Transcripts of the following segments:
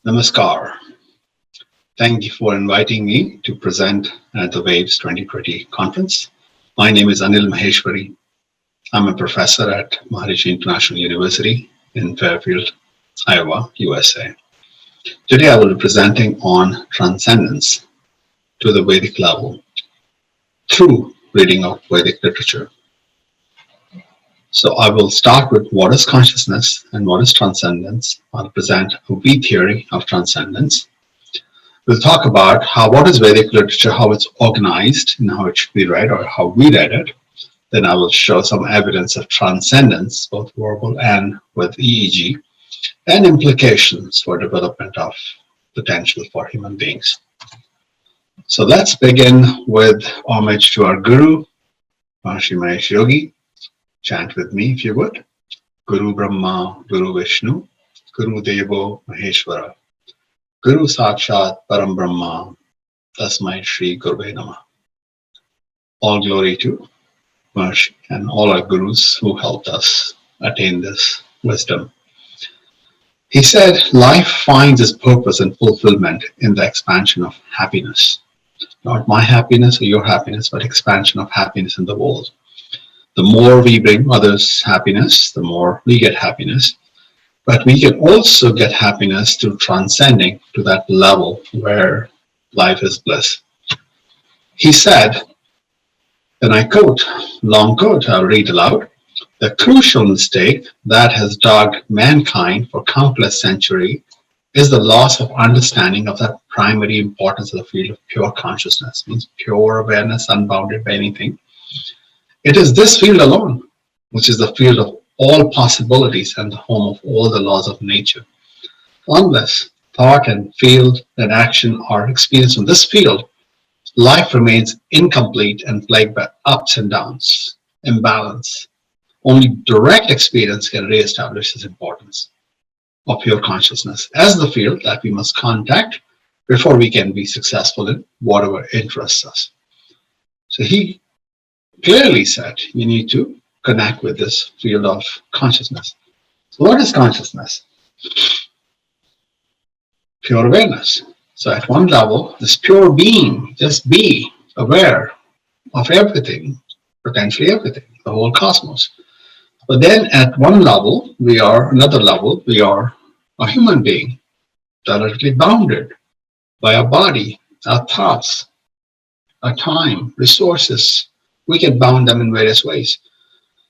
Namaskar. Thank you for inviting me to present at the Waves 2020 conference. My name is Anil Maheshwari. I'm a professor at Maharishi International University in Fairfield, Iowa, USA. Today I will be presenting on transcendence to the Vedic level through reading of Vedic literature. So I will start with what is consciousness and what is transcendence. I'll present a V theory of transcendence. We'll talk about what is Vedic literature, how it's organized, and how it should be read or how we read it. Then I will show some evidence of transcendence, both verbal and with EEG, and implications for development of potential for human beings. So let's begin with homage to our Guru, Maharishi Yogi. Chant with me if you would. Guru Brahma, Guru Vishnu, Guru Devo Maheshwara, Guru Sakshat Param Brahma, Tasmai Shri Gurve Namah. All glory to Maharishi and all our gurus who helped us attain this wisdom. He said, life finds its purpose and fulfillment in the expansion of happiness. Not my happiness or your happiness, but expansion of happiness in the world. The more we bring others happiness, the more we get happiness. But we can also get happiness through transcending to that level where life is bliss. He said, and I quote, long quote, I'll read aloud, the crucial mistake that has dogged mankind for countless centuries is the loss of understanding of the primary importance of the field of pure consciousness, means pure awareness, unbounded by anything. It is this field alone, which is the field of all possibilities and the home of all the laws of nature. Unless thought and field and action are experienced in this field, life remains incomplete and plagued by ups and downs, imbalance. Only direct experience can re-establish its importance of pure consciousness as the field that we must contact before we can be successful in whatever interests us. So he clearly said you need to connect with this field of consciousness. So what is consciousness? Pure awareness. So at one level, this pure being, just be aware of everything, potentially everything, the whole cosmos. But then at one level, another level, we are a human being, directly bounded by our body, our thoughts, our time, resources. We can bound them in various ways.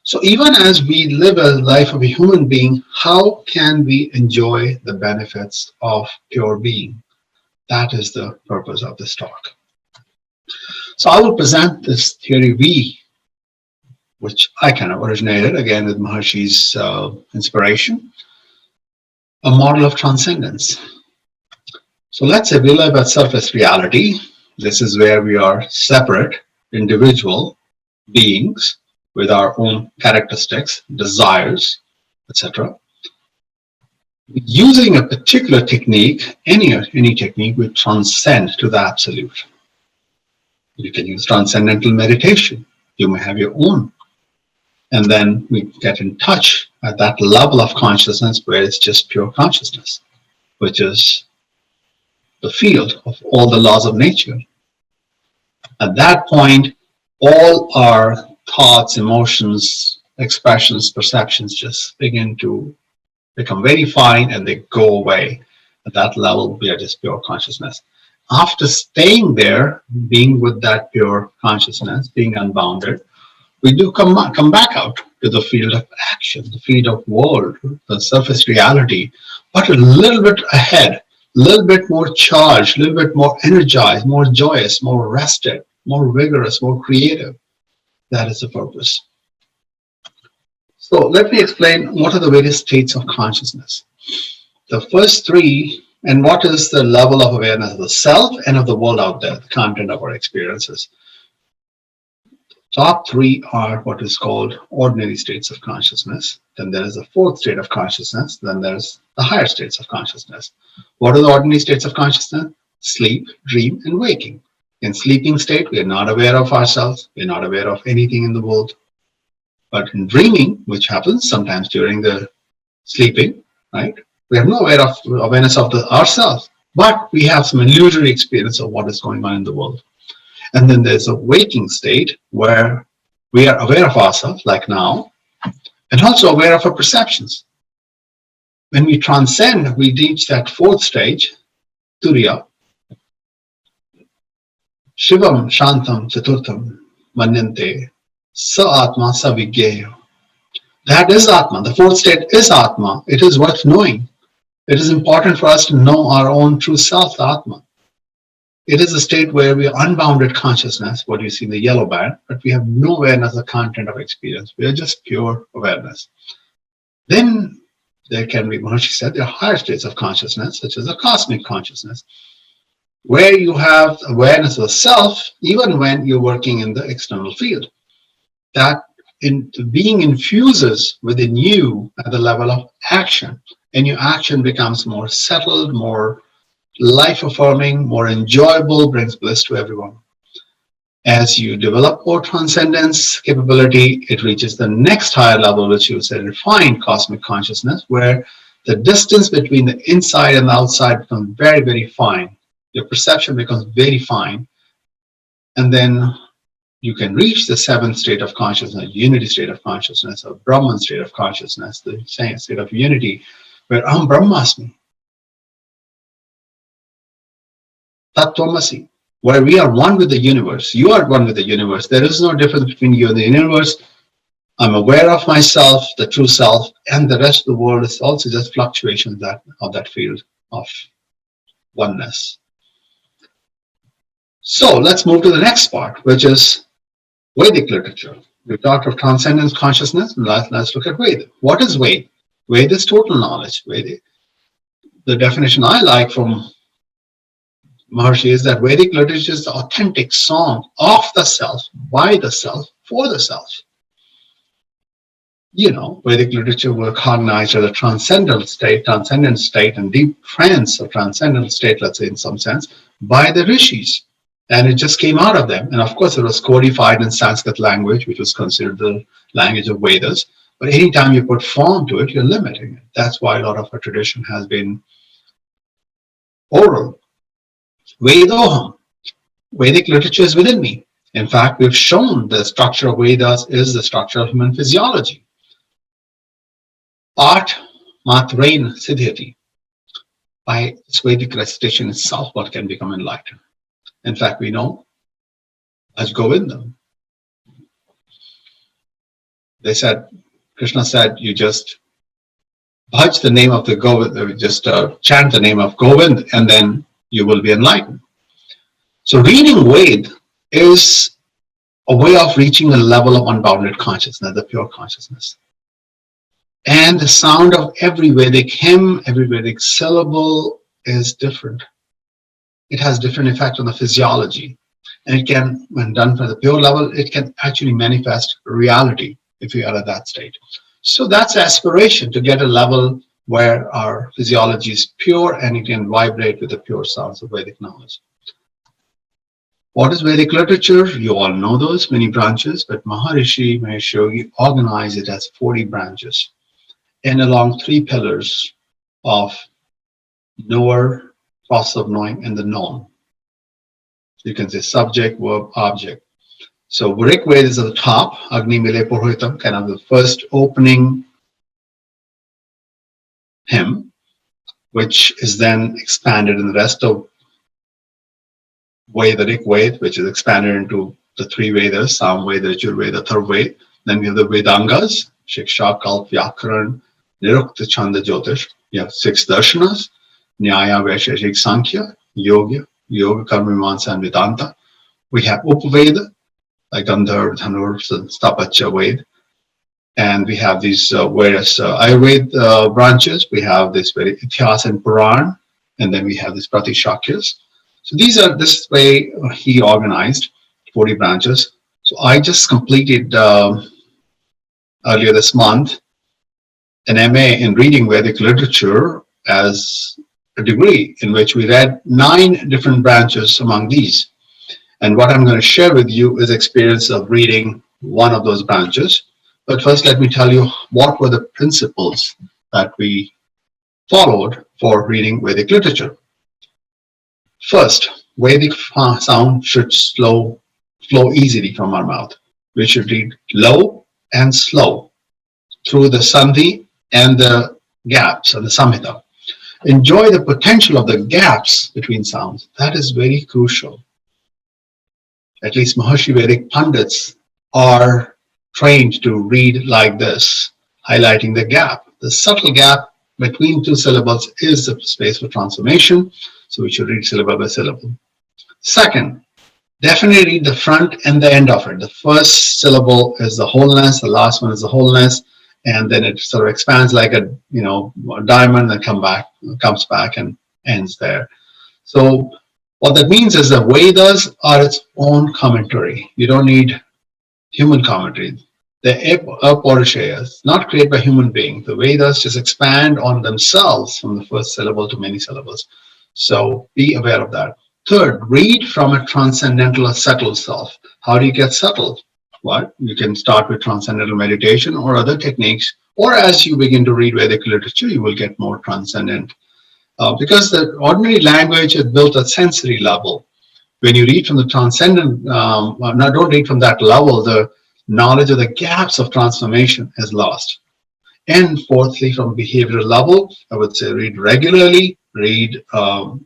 So even as we live a life of a human being, how can we enjoy the benefits of pure being? That is the purpose of this talk. So I will present this theory V, which I kind of originated, again, with Maharishi's inspiration, a model of transcendence. So let's say we live at surface reality. This is where we are separate, individual beings with our own characteristics, desires, etc. Using a particular technique, any technique, we transcend to the absolute. You can use transcendental meditation. You may have your own. And then we get in touch at that level of consciousness where it's just pure consciousness, which is the field of all the laws of nature. At that point, all our thoughts, emotions, expressions, perceptions just begin to become very fine and they go away. At that level, we are just pure consciousness. After staying there, being with that pure consciousness, being unbounded, we do come back out to the field of action, the field of world, the surface reality, but a little bit ahead, a little bit more charged, a little bit more energized, more joyous, more rested, more vigorous, more creative. That is the purpose. So let me explain what are the various states of consciousness. The first three, and what is the level of awareness of the self and of the world out there, the content of our experiences. Top three are what is called ordinary states of consciousness. Then there is a fourth state of consciousness. Then there's the higher states of consciousness. What are the ordinary states of consciousness? Sleep, dream, and waking. In sleeping state, we are not aware of ourselves. We are not aware of anything in the world. But in dreaming, which happens sometimes during the sleeping, right? We have no awareness of ourselves, but we have some illusory experience of what is going on in the world. And then there's a waking state where we are aware of ourselves, like now, and also aware of our perceptions. When we transcend, we reach that fourth stage, Turiya. Shivam Shantam Chaturtham Manyante Sa Atma Sa Vigyeyo. That is Atma. The fourth state is Atma. It is worth knowing. It is important for us to know our own true self, the Atma. It is a state where we are unbounded consciousness, what you see in the yellow band, but we have no awareness of the content of experience. We are just pure awareness. Then there can be, Maharishi said, there are higher states of consciousness, such as a cosmic consciousness, where you have awareness of the self, even when you're working in the external field. That being infuses within you at the level of action, and your action becomes more settled, more life-affirming, more enjoyable, brings bliss to everyone. As you develop more transcendence capability, it reaches the next higher level, which you say refined cosmic consciousness, where the distance between the inside and the outside becomes very, very fine. Your perception becomes very fine. And then you can reach the seventh state of consciousness, unity state of consciousness, or Brahman state of consciousness, the same state of unity, where Aham Brahmasmi, Tattvamasi, where we are one with the universe. You are one with the universe. There is no difference between you and the universe. I'm aware of myself, the true self, and the rest of the world is also just fluctuations of that field of oneness. So let's move to the next part, which is Vedic literature. We talked of transcendence consciousness, and let's look at Veda. What is Veda? Veda is total knowledge. Veda, the definition I like from Maharishi is that Vedic literature is the authentic song of the self, by the self, for the self. You know, Vedic literature will cognize as a transcendental state, and deep trance or transcendental state, let's say in some sense, by the rishis. And it just came out of them. And of course, it was codified in Sanskrit language, which was considered the language of Vedas. But anytime you put form to it, you're limiting it. That's why a lot of our tradition has been oral. Vedoham. Vedic literature is within me. In fact, we've shown the structure of Vedas is the structure of human physiology. Art matrain siddhyati. By its Vedic recitation itself, one can become enlightened. In fact, we know as Govindam. They said, Krishna said, you just bhaj the name of the Govind, just chant the name of Govind, and then you will be enlightened. So reading Ved is a way of reaching a level of unbounded consciousness, the pure consciousness. And the sound of every Vedic hymn, every Vedic syllable is different. It has different effect on the physiology. And it can, when done for the pure level, it can actually manifest reality if we are at that state. So that's aspiration, to get a level where our physiology is pure and it can vibrate with the pure sounds of Vedic knowledge. What is Vedic literature? You all know those many branches, but Maharishi, Maheshwari organized it as 40 branches and along 3 pillars of knower, process of knowing, and the known. You can say subject, verb, object. So Rig Veda is at the top, Agni Mile Purohitam, kind of the first opening hymn, which is then expanded in the rest of Veda, Rig Veda, which is expanded into the 3 Vedas, Sam Veda, Yajur Veda, Atharva. Then we have the Vedangas, Shiksha, Kalp, Vyakaran, Nirukta, Chanda, Jyotish. You have 6 darshanas, Nyaya, Vaisheshik, Sankhya, Yoga, Karma, Mimamsa, and Vedanta. We have Upaveda, like Gandharva, Dhanur, Stapatya Veda. And we have these various Ayurveda branches. We have this very Ithas and Puran, and then we have these Pratishakyas. So this way he organized 40 branches. So I just completed earlier this month an MA in reading Vedic literature as a degree, in which we read 9 different branches among these. And what I'm going to share with you is experience of reading one of those branches. But first, let me tell you what were the principles that we followed for reading Vedic literature. First, Vedic sound should flow easily from our mouth. We should read low and slow through the sandhi and the gaps and the samhita. Enjoy the potential of the gaps between sounds. That is very crucial. At least Maharishi Vedic Pandits are trained to read like this, highlighting the gap. The subtle gap between two syllables is the space for transformation, so we should read syllable by syllable. Second, definitely read the front and the end of it. The first syllable is the wholeness, the last one is the wholeness, and then it sort of expands like a diamond and comes back and ends there. So what that means is the Vedas are its own commentary. You don't need human commentary. The Apaurishayas, not created by human beings. The Vedas just expand on themselves from the first syllable to many syllables. So be aware of that. Third, read from a transcendental or subtle self. How do you get subtle? Well, you can start with transcendental meditation or other techniques, or as you begin to read Vedic literature, you will get more transcendent. Because the ordinary language is built at sensory level. When you read from the transcendent, don't read from that level, the knowledge of the gaps of transformation is lost. And fourthly, from behavioral level, I would say read regularly, read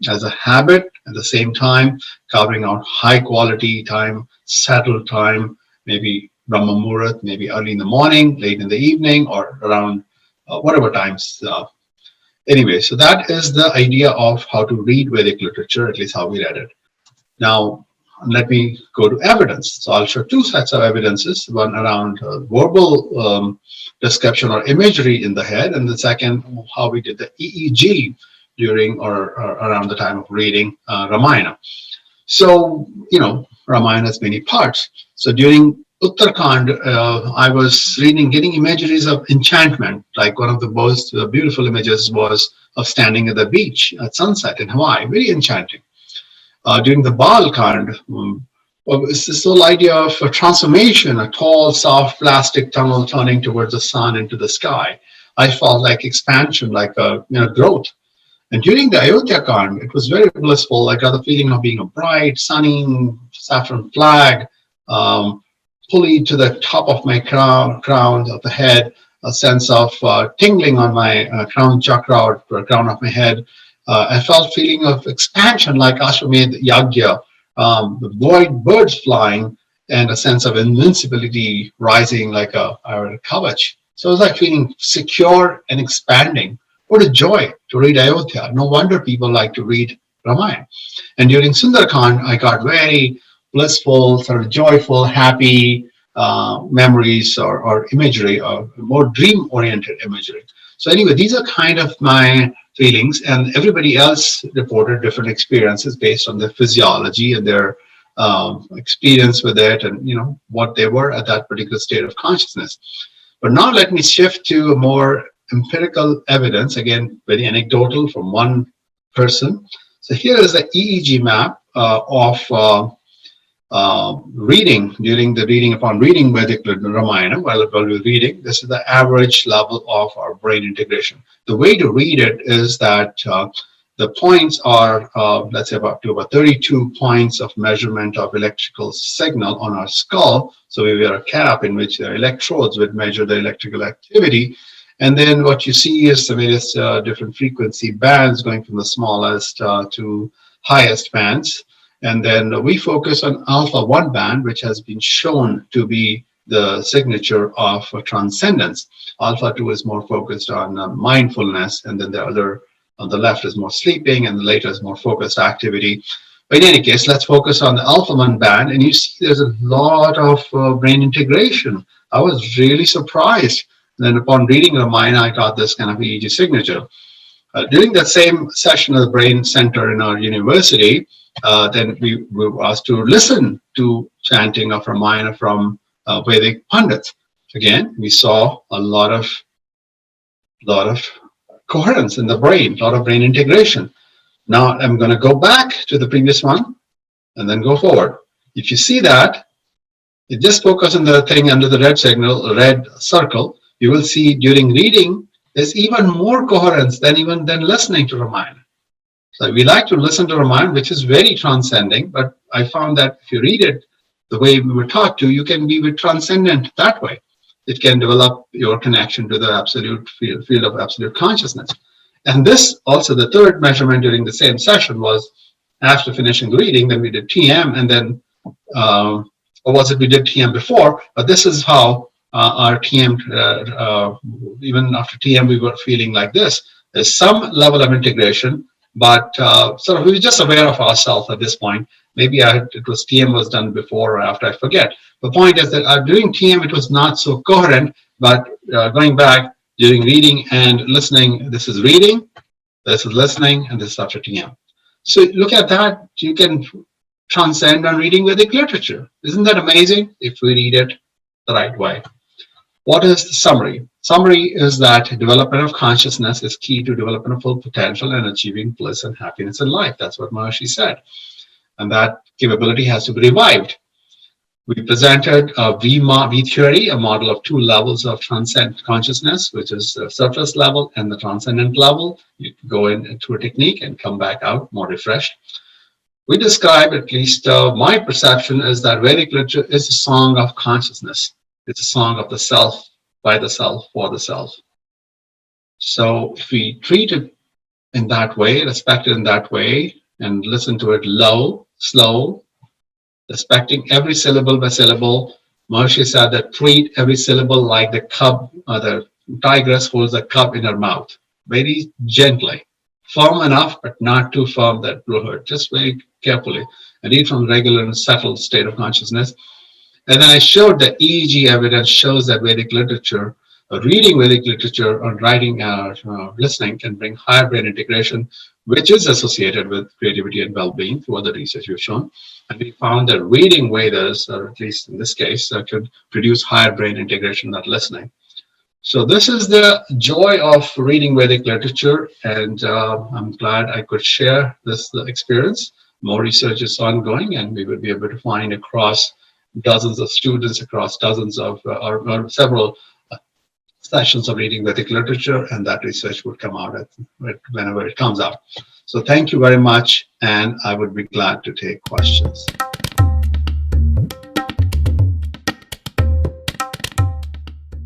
as a habit at the same time, covering out high quality time, settled time, maybe Brahma Muhurat, maybe early in the morning, late in the evening, or around whatever times. Anyway, so that is the idea of how to read Vedic literature, at least how we read it. Now, let me go to evidence. So I'll show two sets of evidences, one around verbal description or imagery in the head, and the second, how we did the EEG during or around the time of reading Ramayana. So, Ramayana has many parts. So during Uttarakhand, I was getting imageries of enchantment. Like one of the most beautiful images was of standing at the beach at sunset in Hawaii, very enchanting. During the Balkhand, it's this whole idea of a transformation, a tall, soft plastic tunnel turning towards the sun into the sky. I felt like expansion, like growth. And during the Ayodhya Kand, it was very blissful. I got the feeling of being a bright, sunny saffron flag, pulley to the top of my crown of the head, a sense of tingling on my crown chakra or crown of my head. I felt feeling of expansion like Ashwamedh Yagya, the birds flying, and a sense of invincibility rising like a kavach. So it was like feeling secure and expanding. What a joy to read Ayodhya. No wonder people like to read Ramayana. And during Sundarkand, I got very blissful, sort of joyful, happy memories or imagery, or more dream-oriented imagery. So anyway, these are kind of my feelings, and everybody else reported different experiences based on their physiology and their experience with it, and what they were at that particular state of consciousness. But now let me shift to a more empirical evidence, again very anecdotal from one person. So here is the EEG map of reading upon reading Vedic Ramayana. While we're reading, this is the average level of our brain integration. The way to read it is that the points are, let's say, about 32 points of measurement of electrical signal on our skull. So we wear a cap in which the electrodes would measure the electrical activity. And then what you see is the various different frequency bands going from the smallest to highest bands. And then we focus on alpha 1 band, which has been shown to be the signature of transcendence. Alpha 2 is more focused on mindfulness, and then the other on the left is more sleeping, and the later is more focused activity. But in any case, let's focus on the alpha 1 band, and you see there's a lot of brain integration. I was really surprised. And then upon reading Ramayana, I got this kind of EEG signature. During that same session of the brain center in our university, then we were asked to listen to chanting of Ramayana from Vedic Pandits. Again, we saw a lot of coherence in the brain, a lot of brain integration. Now I'm going to go back to the previous one and then go forward. If you see that, you just focus on the thing under the red signal, red circle. You will see during reading is even more coherence than listening to Ramayana. So we like to listen to Ramayana, which is very transcending, but I found that if you read it the way we were taught to, you can be with transcendent that way. It can develop your connection to the absolute field of absolute consciousness. And this also, the third measurement during the same session was after finishing the reading, then we did TM, and then, or was it we did TM before? But this is how our TM, even after TM, we were feeling like this. There's some level of integration, but sort of we were just aware of ourselves at this point. Maybe it was TM was done before or after, I forget. The point is that during TM, it was not so coherent, but going back during reading and listening, this is reading, this is listening, and this is after TM. So look at that. You can transcend on reading Vedic literature. Isn't that amazing if we read it the right way? What is the summary? Summary is that development of consciousness is key to development of full potential and achieving bliss and happiness in life. That's what Maharishi said. And that capability has to be revived. We presented a V theory, a model of two levels of transcendent consciousness, which is the surface level and the transcendent level. You go in through a technique and come back out more refreshed. We describe, at least my perception is that Vedic literature is a song of consciousness. It's a song of the self, by the self, for the self. So if we treat it in that way, respect it in that way, and listen to it low, slow, respecting every syllable by syllable. Maharishi said that treat every syllable like the cub, the tigress holds a cub in her mouth, very gently, firm enough, but not too firm that will hurt, just very carefully, and read from regular and settled state of consciousness. And then I showed that EEG evidence shows that Vedic literature, reading Vedic literature or writing, listening can bring higher brain integration, which is associated with creativity and well-being through other research we've shown. And we found that reading Vedas, or at least in this case, could produce higher brain integration than listening. So this is the joy of reading Vedic literature, and I'm glad I could share this experience. More research is ongoing, and we will be able to find across dozens of students, across dozens of, or several sessions of reading Vedic literature, and that research would come out whenever it comes out. So thank you very much, and I would be glad to take questions.